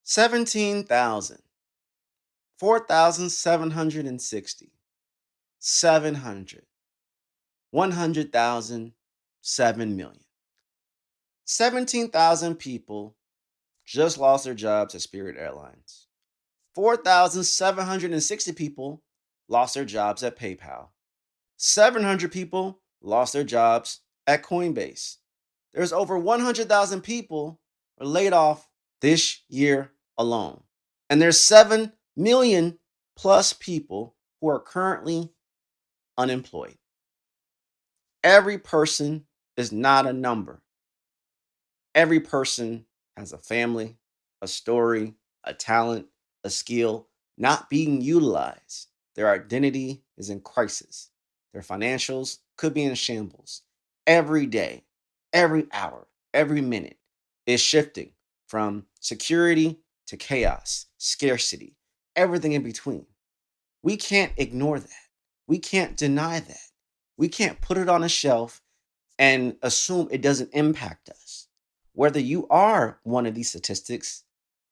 17,000, 4,760, 700, 100,000, 7,000,000. 17,000 people just lost their jobs at Spirit Airlines. 4,760 people lost their jobs at PayPal. 700 people lost their jobs at Coinbase. There's over 100,000 people were laid off this year alone. And there's 7 million plus people who are currently unemployed. Every person is not a number. Every person has a family, a story, a talent, a skill not being utilized. Their identity is in crisis. Their financials could be in shambles. Every day, every hour, every minute is shifting from security to chaos, scarcity, everything in between. We can't ignore that. We can't deny that. We can't put it on a shelf and assume it doesn't impact us. Whether you are one of these statistics,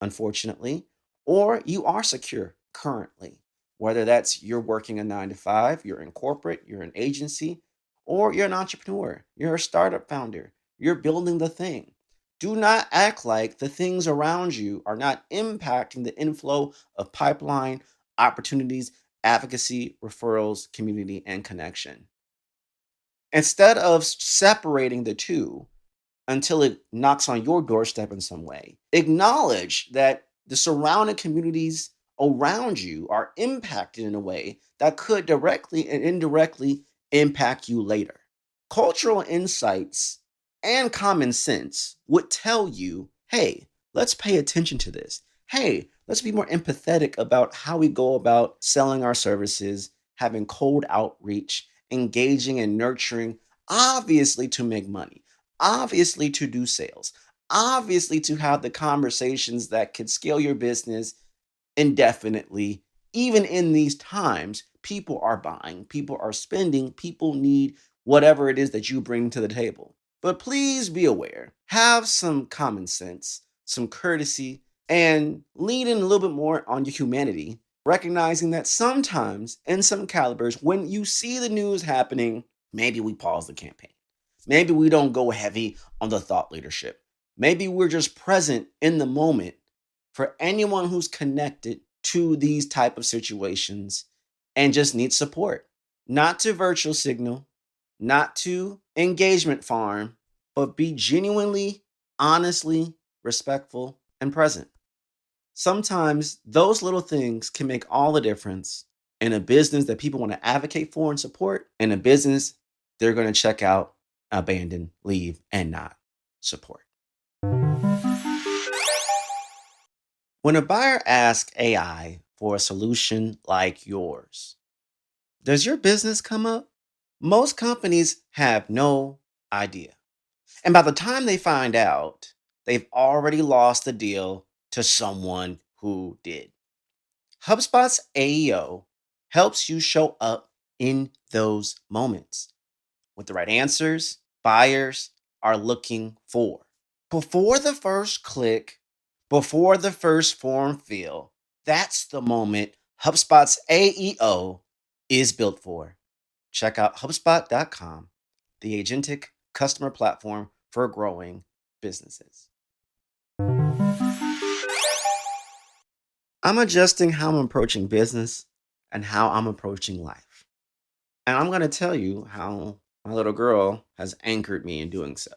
unfortunately, or you are secure currently, whether that's you're working a 9 to 5, you're in corporate, you're an agency, or you're an entrepreneur, you're a startup founder, you're building the thing. Do not act like the things around you are not impacting the inflow of pipeline, opportunities, advocacy, referrals, community, and connection. Instead of separating the two until it knocks on your doorstep in some way, acknowledge that the surrounding communities around you are impacted in a way that could directly and indirectly impact you later. Cultural insights and common sense would tell you, hey, let's pay attention to this. Hey, let's be more empathetic about how we go about selling our services, having cold outreach, engaging and nurturing, obviously to make money, obviously to do sales, obviously to have the conversations that could scale your business indefinitely. Even in these times, people are buying, people are spending, people need whatever it is that you bring to the table. But please be aware, have some common sense, some courtesy, and lean in a little bit more on your humanity, recognizing that sometimes in some calibers, when you see the news happening, maybe we pause the campaign. Maybe we don't go heavy on the thought leadership. Maybe we're just present in the moment for anyone who's connected to these type of situations and just needs support. Not to virtual signal, not to engagement farm, but be genuinely, honestly, respectful, and present. Sometimes those little things can make all the difference in a business that people want to advocate for and support, and a business they're going to check out, abandon, leave, and not support. When a buyer asks AI for a solution like yours, does your business come up? Most companies have no idea. And by the time they find out, they've already lost the deal to someone who did. HubSpot's AEO helps you show up in those moments with the right answers buyers are looking for. Before the first click, before the first form fill, that's the moment HubSpot's AEO is built for. Check out HubSpot.com, the agentic customer platform for growing businesses. I'm adjusting how I'm approaching business and how I'm approaching life. And I'm going to tell you how my little girl has anchored me in doing so.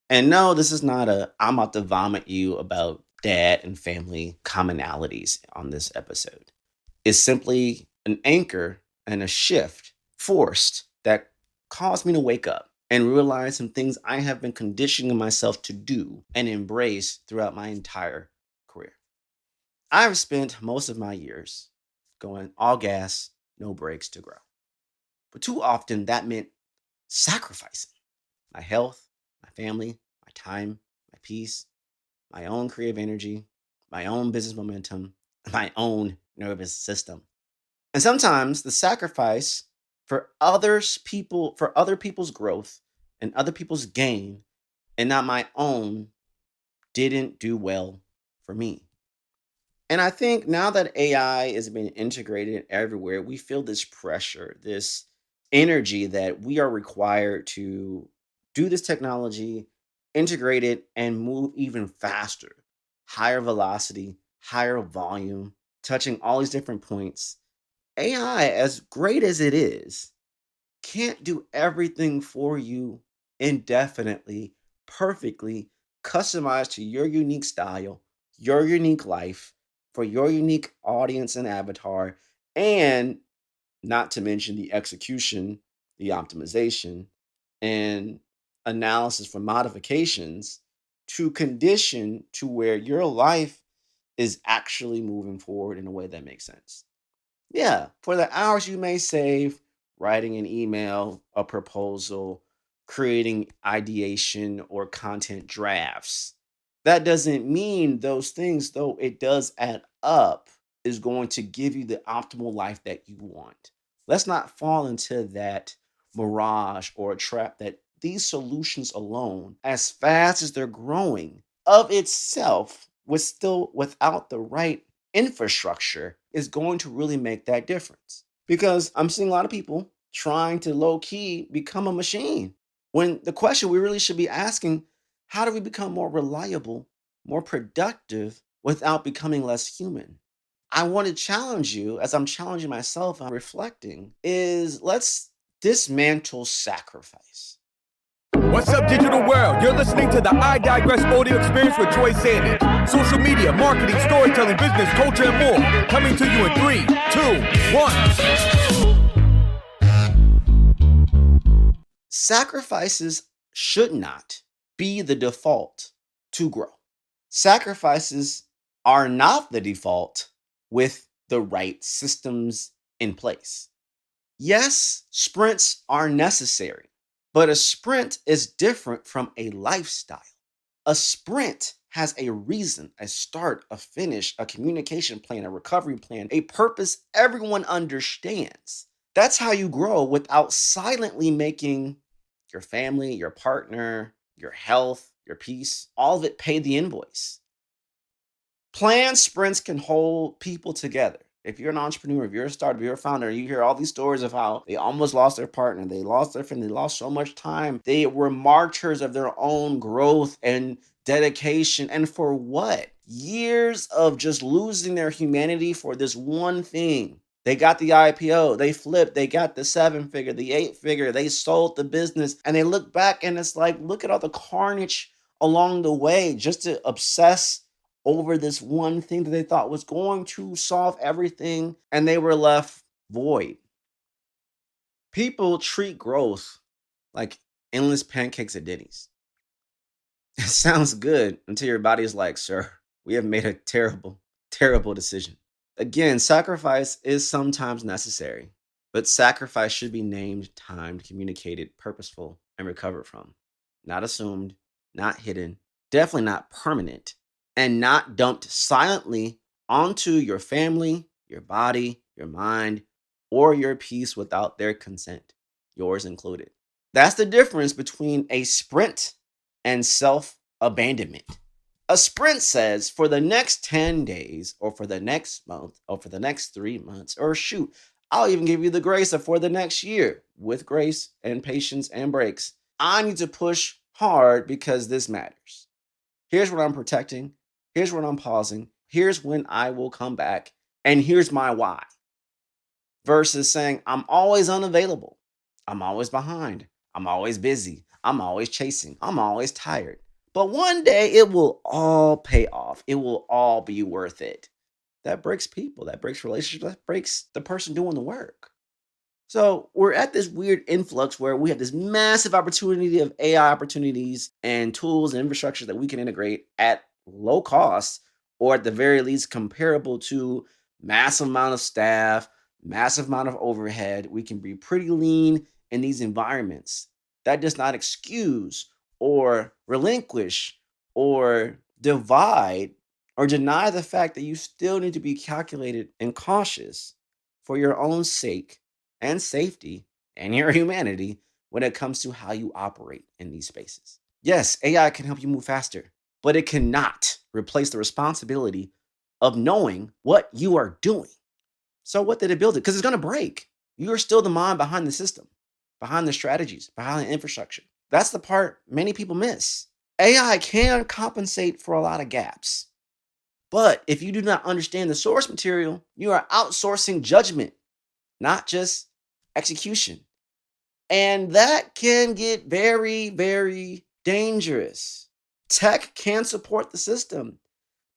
And no, this is not I'm about to vomit you about dad and family commonalities on this episode. It's simply an anchor and a shift forced that caused me to wake up and realize some things I have been conditioning myself to do and embrace throughout my entire career. I've spent most of my years going all gas, no brakes to grow. But too often that meant sacrificing my health, my family, my time, my peace, my own creative energy, my own business momentum, my own nervous system. And sometimes the sacrifice for other people's growth and other people's gain and not my own didn't do well for me. And I think now that AI is being integrated everywhere, we feel this pressure, this energy that we are required to do this technology, integrate it, and move even faster, higher velocity, higher volume, touching all these different points. AI, as great as it is, can't do everything for you indefinitely, perfectly, customized to your unique style, your unique life, for your unique audience and avatar, and not to mention the execution, the optimization, and analysis for modifications to condition to where your life is actually moving forward in a way that makes sense. Yeah, for the hours you may save writing an email, a proposal, creating ideation or content drafts. That doesn't mean those things, though it does add up, is going to give you the optimal life that you want. Let's not fall into that mirage or a trap that these solutions alone, as fast as they're growing, of itself, was still without the right infrastructure is going to really make that difference. Because I'm seeing a lot of people trying to low key become a machine. When the question we really should be asking, how do we become more reliable, more productive without becoming less human? I want to challenge you as I'm challenging myself, I'm reflecting, is let's dismantle sacrifice. What's up, digital world? You're listening to the I Digress audio experience with Troy Sandidge. Social media, marketing, storytelling, business, culture, and more. Coming to you in 3, 2, 1. Sacrifices should not be the default to grow. Sacrifices are not the default with the right systems in place. Yes, sprints are necessary, but a sprint is different from a lifestyle. A sprint has a reason, a start, a finish, a communication plan, a recovery plan, a purpose everyone understands. That's how you grow without silently making your family, your partner, your health, your peace, all of it pay the invoice. Planned sprints can hold people together. If you're an entrepreneur, if you're a startup, if you're a founder, you hear all these stories of how they almost lost their partner, they lost their friend, they lost so much time. They were martyrs of their own growth and dedication. And for what? Years of just losing their humanity for this one thing. They got the IPO, they flipped, they got the 7-figure, the 8-figure, they sold the business, and they look back and it's like, look at all the carnage along the way just to obsess over this one thing that they thought was going to solve everything, and they were left void. People treat growth like endless pancakes at Denny's. It sounds good until your body is like, sir, we have made a terrible, terrible decision. Again, sacrifice is sometimes necessary, but sacrifice should be named, timed, communicated, purposeful, and recovered from. Not assumed, not hidden, definitely not permanent, and not dumped silently onto your family, your body, your mind, or your peace without their consent, yours included. That's the difference between a sprint and self abandonment. A sprint says for the next 10 days, or for the next month, or for the next 3 months, or shoot, I'll even give you the grace of for the next year with grace and patience and breaks. I need to push hard because this matters. Here's what I'm protecting. Here's what I'm pausing. Here's when I will come back. And here's my why. Versus saying, I'm always unavailable. I'm always behind. I'm always busy. I'm always chasing. I'm always tired. But one day it will all pay off. It will all be worth it. That breaks people. That breaks relationships. That breaks the person doing the work. So we're at this weird influx where we have this massive opportunity of AI opportunities and tools and infrastructure that we can integrate at low cost, or at the very least comparable to massive amount of staff, massive amount of overhead. We can be pretty lean in these environments. That does not excuse or relinquish or divide or deny the fact that you still need to be calculated and cautious for your own sake and safety and your humanity when it comes to how you operate in these spaces. Yes, AI can help you move faster, but it cannot replace the responsibility of knowing what you are doing. So what did it build it? Because it's going to break. You are still the mind behind the system, behind the strategies, behind the infrastructure. That's the part many people miss. AI can compensate for a lot of gaps. But if you do not understand the source material, you are outsourcing judgment, not just execution. And that can get very, very dangerous. Tech can support the system,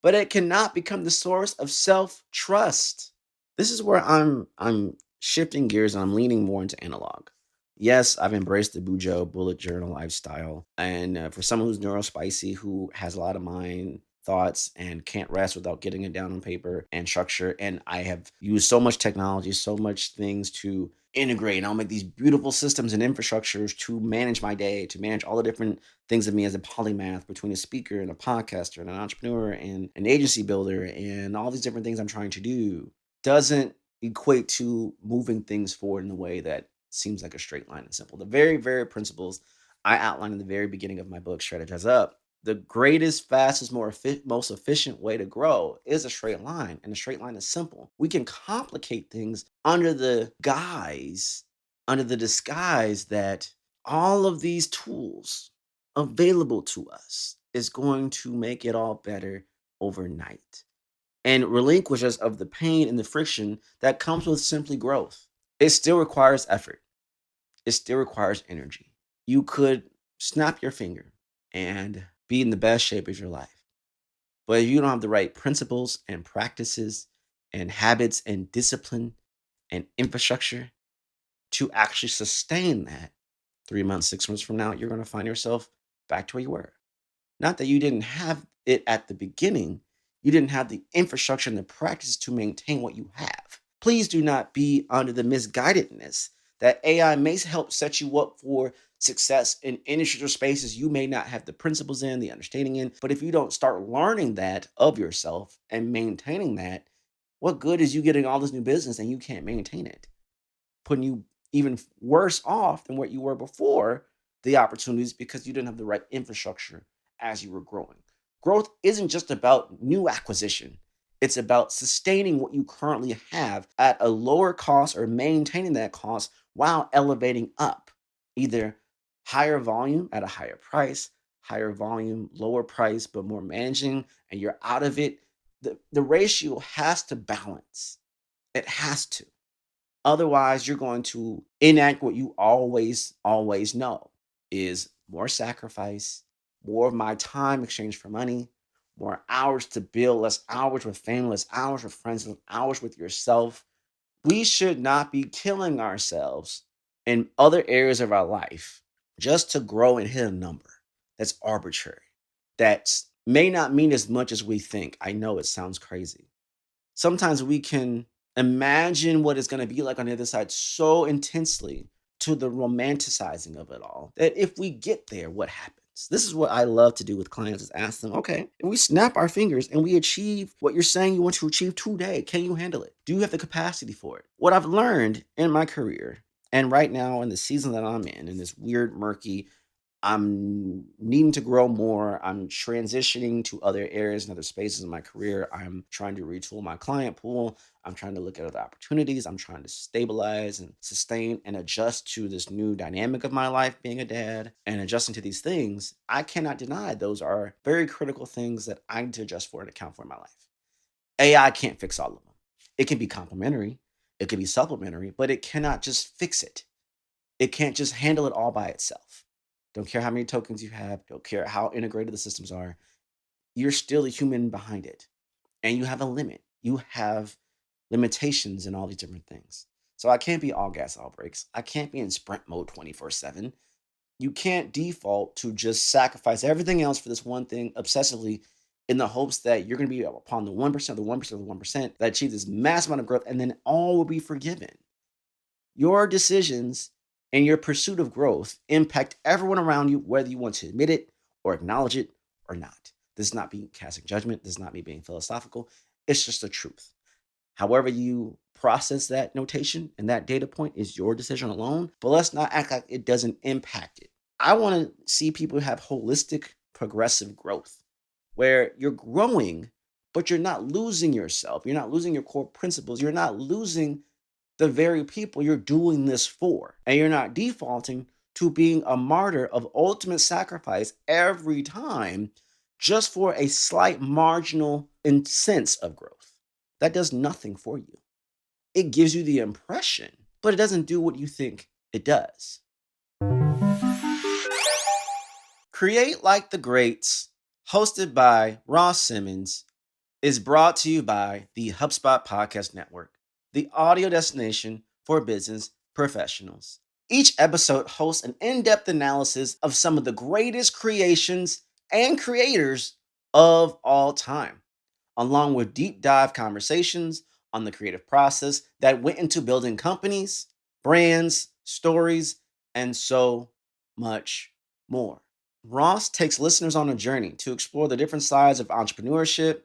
but it cannot become the source of self-trust. This is where I'm shifting gears and I'm leaning more into analog. Yes, I've embraced the Bujo bullet journal lifestyle. And for someone who's neurospicy, who has a lot of mind thoughts and can't rest without getting it down on paper and structure, and I have used so much technology, so much things to integrate, and I'll make these beautiful systems and infrastructures to manage my day, to manage all the different things of me as a polymath between a speaker and a podcaster and an entrepreneur and an agency builder and all these different things I'm trying to do, doesn't equate to moving things forward in a way that seems like a straight line and simple. The very, very principles I outlined in the very beginning of my book, Strategize Up, the greatest, fastest, most efficient way to grow is a straight line. And a straight line is simple. We can complicate things under the disguise that all of these tools available to us is going to make it all better overnight and relinquish us of the pain and the friction that comes with simply growth. It still requires effort. It still requires energy. You could snap your finger and be in the best shape of your life. But if you don't have the right principles and practices and habits and discipline and infrastructure to actually sustain that, 3 months, 6 months from now, you're going to find yourself back to where you were. Not that you didn't have it at the beginning, you didn't have the infrastructure and the practices to maintain what you have. Please do not be under the misguidedness that AI may help set you up for success in industries or spaces you may not have the principles in, the understanding in. But if you don't start learning that of yourself and maintaining that, what good is you getting all this new business and you can't maintain it? Putting you even worse off than what you were before the opportunities because you didn't have the right infrastructure as you were growing. Growth isn't just about new acquisition. It's about sustaining what you currently have at a lower cost or maintaining that cost while elevating up. Either higher volume at a higher price, higher volume, lower price, but more managing, and you're out of it. The ratio has to balance. It has to. Otherwise, you're going to enact what you always know is more sacrifice, more of my time exchanged for money, more hours to build, less hours with family, less hours with friends, less hours with yourself. We should not be killing ourselves in other areas of our life just to grow and hit a number that's arbitrary, that may not mean as much as we think. I know it sounds crazy. Sometimes we can imagine what it's going to be like on the other side so intensely to the romanticizing of it all that if we get there, what happens? This is what I love to do with clients is ask them, okay, if we snap our fingers and we achieve what you're saying you want to achieve today, can you handle it? Do you have the capacity for it? What I've learned in my career and right now in the season that I'm in this weird, murky, I'm needing to grow more. I'm transitioning to other areas and other spaces in my career. I'm trying to retool my client pool. I'm trying to look at other opportunities. I'm trying to stabilize and sustain and adjust to this new dynamic of my life being a dad and adjusting to these things. I cannot deny those are very critical things that I need to adjust for and account for in my life. AI can't fix all of them. It can be complementary, it can be supplementary, but it cannot just fix it. It can't just handle it all by itself. Don't care how many tokens you have, don't care how integrated the systems are. You're still a human behind it. And you have a limit. You have limitations in all these different things. So I can't be all gas, all brakes. I can't be in sprint mode 24/7. You can't default to just sacrifice everything else for this one thing obsessively in the hopes that you're going to be upon the 1% of the 1% of the 1% that achieve this massive amount of growth and then all will be forgiven. Your decisions and your pursuit of growth impact everyone around you, whether you want to admit it or acknowledge it or not. This is not me casting judgment. This is not me being philosophical. It's just the truth. However you process that notation and that data point is your decision alone, but let's not act like it doesn't impact it. I want to see people have holistic, progressive growth where you're growing, but you're not losing yourself. You're not losing your core principles. You're not losing the very people you're doing this for. And you're not defaulting to being a martyr of ultimate sacrifice every time just for a slight marginal sense of growth. That does nothing for you. It gives you the impression, but it doesn't do what you think it does. Create Like the Greats, hosted by Ross Simmons, is brought to you by the HubSpot Podcast Network, the audio destination for business professionals. Each episode hosts an in-depth analysis of some of the greatest creations and creators of all time, along with deep dive conversations on the creative process that went into building companies, brands, stories, and so much more. Ross takes listeners on a journey to explore the different sides of entrepreneurship,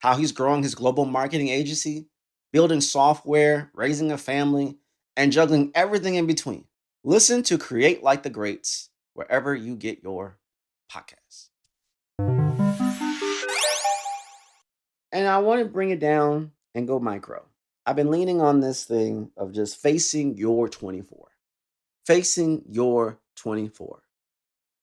how he's growing his global marketing agency, building software, raising a family, and juggling everything in between. Listen to Create Like the Greats wherever you get your podcasts. And I want to bring it down and go micro. I've been leaning on this thing of just facing your 24. Facing your 24.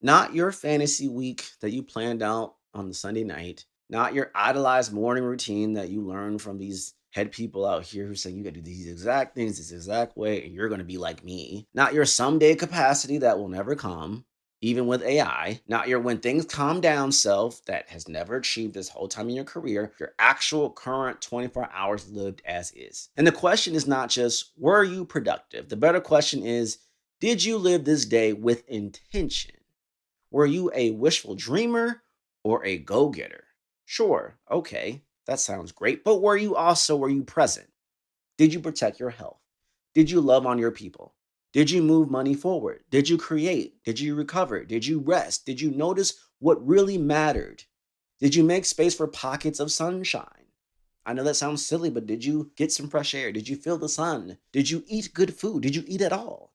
Not your fantasy week that you planned out on the Sunday night. Not your idolized morning routine that you learned from these head people out here who say you got to do these exact things this exact way and you're going to be like me. Not your someday capacity that will never come, even with AI. Not your when things calm down self that has never achieved this whole time in your career. Your actual current 24 hours lived as is. And the question is not just, were you productive? The better question is, did you live this day with intention? Were you a wishful dreamer or a go-getter? Sure, okay, that sounds great. But were you present? Did you protect your health? Did you love on your people? Did you move money forward? Did you create? Did you recover? Did you rest? Did you notice what really mattered? Did you make space for pockets of sunshine? I know that sounds silly, but did you get some fresh air? Did you feel the sun? Did you eat good food? Did you eat at all?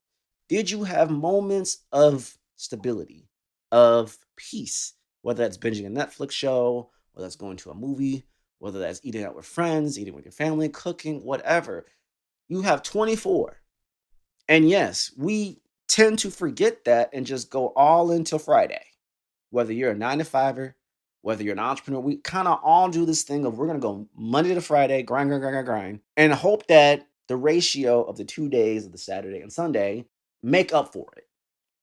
Did you have moments of stability, of peace, whether that's binging a Netflix show, whether that's going to a movie, whether that's eating out with friends, eating with your family, cooking, whatever. You have 24. And yes, we tend to forget that and just go all into Friday. Whether you're a 9-to-5er, whether you're an entrepreneur, we kind of all do this thing of we're going to go Monday to Friday, grind, and hope that the ratio of the 2 days of the Saturday and Sunday make up for it.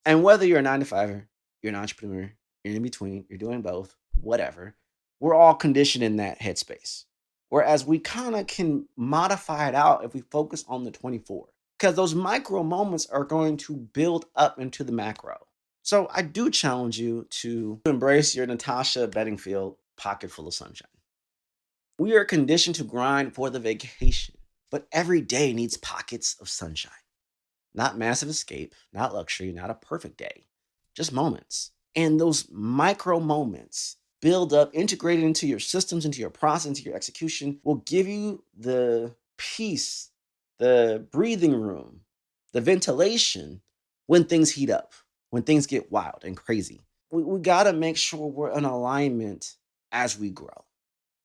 And whether you're a 9-to-5er, you're an entrepreneur, you're in between, you're doing both, whatever, we're all conditioned in that headspace. Whereas we kind of can modify it out if we focus on the 24. Because those micro moments are going to build up into the macro. So I do challenge you to embrace your Natasha Bedingfield pocket full of sunshine. We are conditioned to grind for the vacation, but every day needs pockets of sunshine. Not massive escape, not luxury, not a perfect day, just moments. And those micro moments build up, integrated into your systems, into your process, into your execution, will give you the peace, the breathing room, the ventilation when things heat up, when things get wild and crazy. We got to make sure we're in alignment as we grow.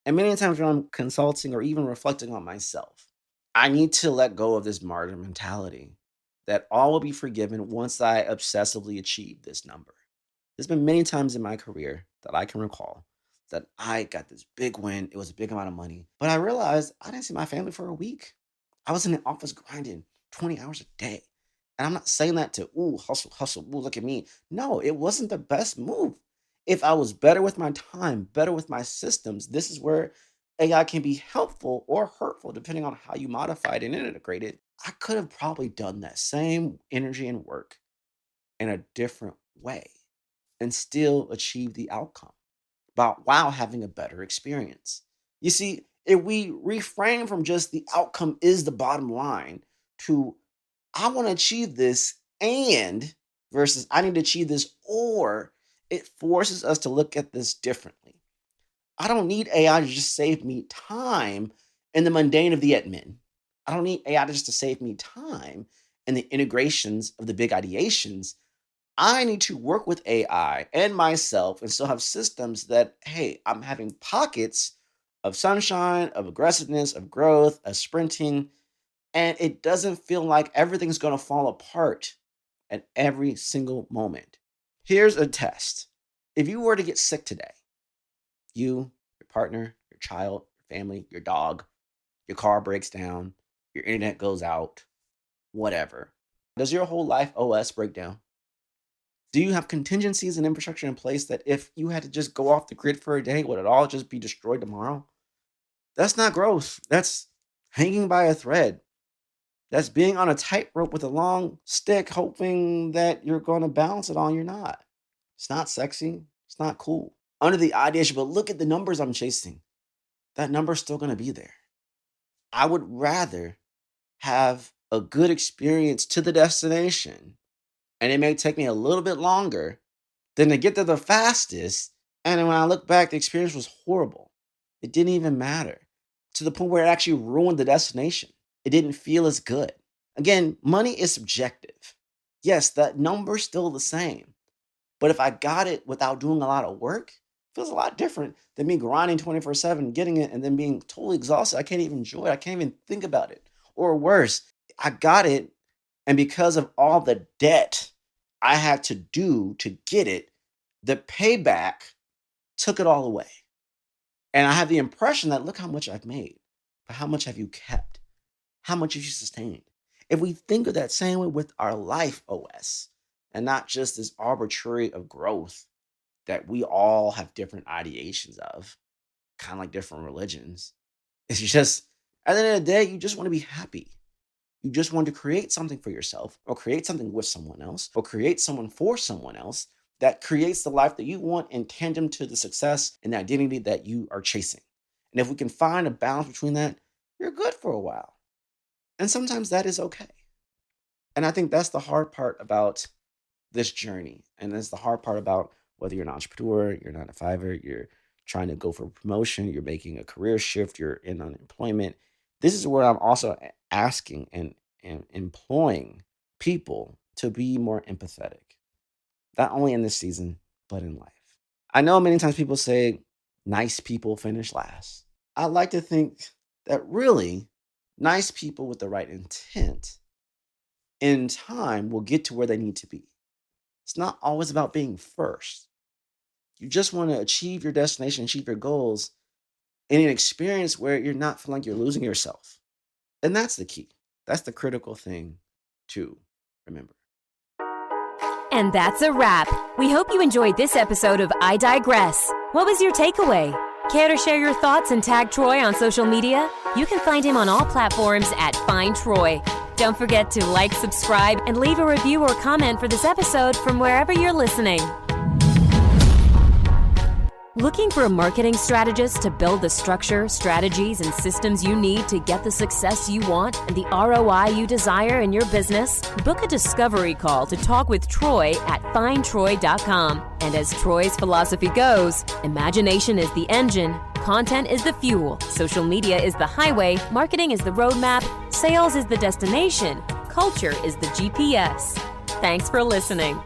And many times when I'm consulting or even reflecting on myself, I need to let go of this martyr mentality that all will be forgiven once I obsessively achieve this number. There's been many times in my career that I can recall that I got this big win. It was a big amount of money, but I realized I didn't see my family for a week. I was in the office grinding 20 hours a day. And I'm not saying that to, hustle, look at me. No, it wasn't the best move. If I was better with my time, better with my systems, this is where AI can be helpful or hurtful, depending on how you modify it and integrate it. I could have probably done that same energy and work in a different way and still achieve the outcome while having a better experience. You see, if we reframe from just the outcome is the bottom line to I want to achieve this and versus I need to achieve this or, it forces us to look at this differently. I don't need AI to just save me time in the mundane of the admin. I don't need AI just to save me time in the integrations of the big ideations. I need to work with AI and myself and still have systems that, hey, I'm having pockets of sunshine, of aggressiveness, of growth, of sprinting, and it doesn't feel like everything's going to fall apart at every single moment. Here's a test. If you were to get sick today, you, your partner, your child, your family, your dog, your car breaks down, your internet goes out, whatever. Does your whole life OS break down? Do you have contingencies and infrastructure in place that if you had to just go off the grid for a day, would it all just be destroyed tomorrow? That's not growth. That's hanging by a thread. That's being on a tightrope with a long stick, hoping that you're going to balance it on. You're not. It's not sexy. It's not cool. Under the ideation, but look at the numbers I'm chasing. That number's still going to be there. I would rather have a good experience to the destination, and it may take me a little bit longer than to get there the fastest. And when I look back, the experience was horrible. It didn't even matter, to the point where it actually ruined the destination. It didn't feel as good. Again, money is subjective. Yes, that number's still the same. But if I got it without doing a lot of work, it feels a lot different than me grinding 24/7, getting it, and then being totally exhausted. I can't even enjoy it. I can't even think about it. Or worse, I got it, and because of all the debt I had to do to get it, the payback took it all away. And I have the impression that look how much I've made, but how much have you kept? How much have you sustained? If we think of that same way with our life OS, and not just this arbitrary of growth that we all have different ideations of, kind of like different religions, it's just, at the end of the day, you just want to be happy. You just want to create something for yourself, or create something with someone else, or create someone for someone else that creates the life that you want in tandem to the success and the identity that you are chasing. And if we can find a balance between that, you're good for a while. And sometimes that is okay. And I think that's the hard part about this journey. And that's the hard part about whether you're an entrepreneur, you're not a fiver, you're trying to go for a promotion, you're making a career shift, you're in unemployment. This is where I'm also asking and employing people to be more empathetic, not only in this season, but in life. I know many times people say nice people finish last. I like to think that really nice people with the right intent in time will get to where they need to be. It's not always about being first. You just want to achieve your destination, achieve your goals in an experience where you're not feeling like you're losing yourself. And that's the key. That's the critical thing to remember. And that's a wrap. We hope you enjoyed this episode of I Digress. What was your takeaway? Care to share your thoughts and tag Troy on social media? You can find him on all platforms at Find Troy. Don't forget to like, subscribe, and leave a review or comment for this episode from wherever you're listening. Looking for a marketing strategist to build the structure, strategies, and systems you need to get the success you want and the ROI you desire in your business? Book a discovery call to talk with Troy at findtroy.com. And as Troy's philosophy goes, imagination is the engine, content is the fuel, social media is the highway, marketing is the roadmap, sales is the destination, culture is the GPS. Thanks for listening.